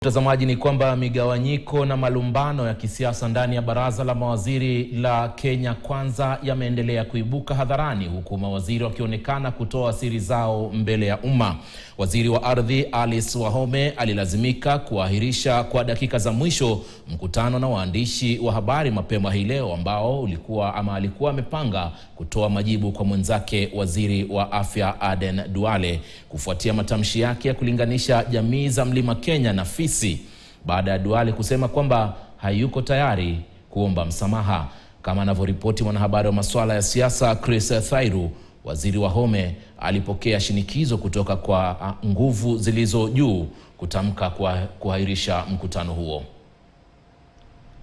Mtazamaji, ni kwamba migawanyiko na malumbano ya kisiasa ndani ya baraza la mawaziri la Kenya Kwanza yameendelea kuibuka hadharani, huku mawaziri wakionekana kutoa siri zao mbele ya umma. Waziri wa ardhi Alice Wahome alilazimika kuahirisha kwa dakika za mwisho mkutano na waandishi wa habari mapema hii leo ambao alikuwa amepanga kutoa majibu kwa mwenzake waziri wa afya Aden Duale kufuatia matamshi yake ya kulinganisha jamii za Mlima Kenya na Fisi, baada ya Duale kusema kwamba hayuko tayari kuomba msamaha. Kama anavyoripoti mwanahabari wa masuala ya siasa Chris Thairu, waziri Wahome alipokea shinikizo kutoka kwa nguvu zilizo juu kutamka kuahirisha mkutano huo.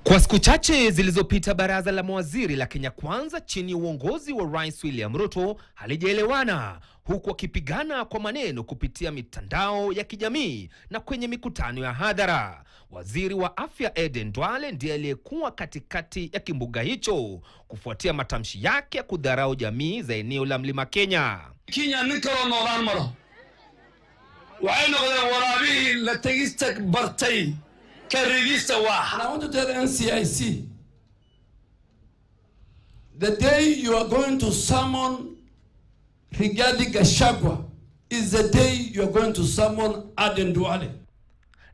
Kwa siku chache zilizopita, baraza la mawaziri la Kenya Kwanza chini ya uongozi wa Rais William Ruto halijaelewana, huku wakipigana kwa maneno kupitia mitandao ya kijamii na kwenye mikutano ya hadhara. Waziri wa afya Aden Duale ndiye aliyekuwa katikati ya kimbuga hicho kufuatia matamshi yake ya kudharau jamii za eneo la Mlima Kenya. Kenya nikalo noolaan maro waxay noqdeen waraabihii la tagista bartay karigista wax. And I want to tell the NCIC, the day you are going to summon Rigathi Gachagua is the day you are going to summon Aden Duale.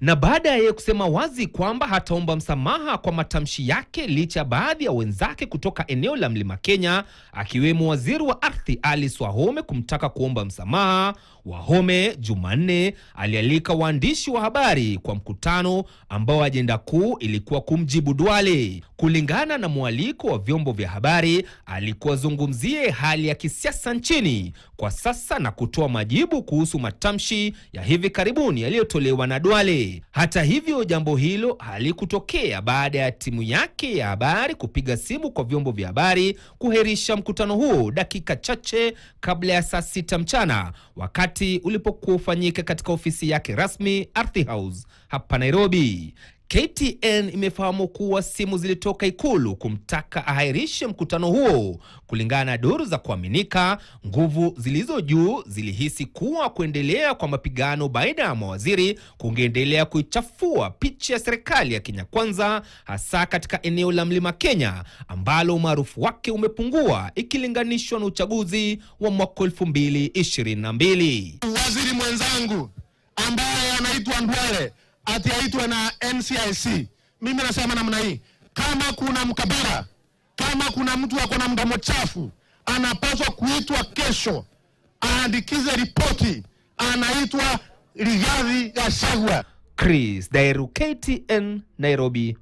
Na baada ya kusema wazi kwamba hataomba msamaha kwa matamshi yake licha baadhi ya wenzake kutoka eneo la Mlima Kenya, akiwemo waziri wa ardhi Alice Wahome kumtaka kuomba msamaha, Wahome Jumanne alialika waandishi wa habari kwa mkutano ambao ajenda kuu ilikuwa kumjibu Duale. Kulingana na mwaliko wa vyombo vya habari, alikuwa zungumzie hali ya kisiasa nchini kwa sasa na kutoa majibu kuhusu matamshi ya hivi karibuni yaliyotolewa na Duale. Hata hivyo, jambo hilo halikutokea baada ya timu yake ya habari kupiga simu kwa vyombo vya habari kuahirisha mkutano huo dakika chache kabla ya saa 6 mchana, wakati ulipokuwa ufanyike katika ofisi yake rasmi Ardhi House hapa Nairobi. KTN imefahamu kuwa simu zilitoka Ikulu kumtaka ahirishe mkutano huo. Kulingana na duru za kuaminika, nguvu zilizo juu zilihisi kuwa kuendelea kwa mapigano baina ya mawaziri kungeendelea kuichafua picha ya serikali ya Kenya Kwanza, hasa katika eneo la Mlima Kenya ambalo umaarufu wake umepungua ikilinganishwa na uchaguzi wa mwaka 2022. Waziri mwenzangu ambaye anaitwa Duale ati aitwe na NCIC. Mimi nasema namna hii, kama kuna mkabara, kama kuna mtu ako na mdomo chafu, anapaswa kuitwa kesho, aandikize ripoti, anaitwa Rigathi Gachagua. Chris Thairu, KTN, Nairobi.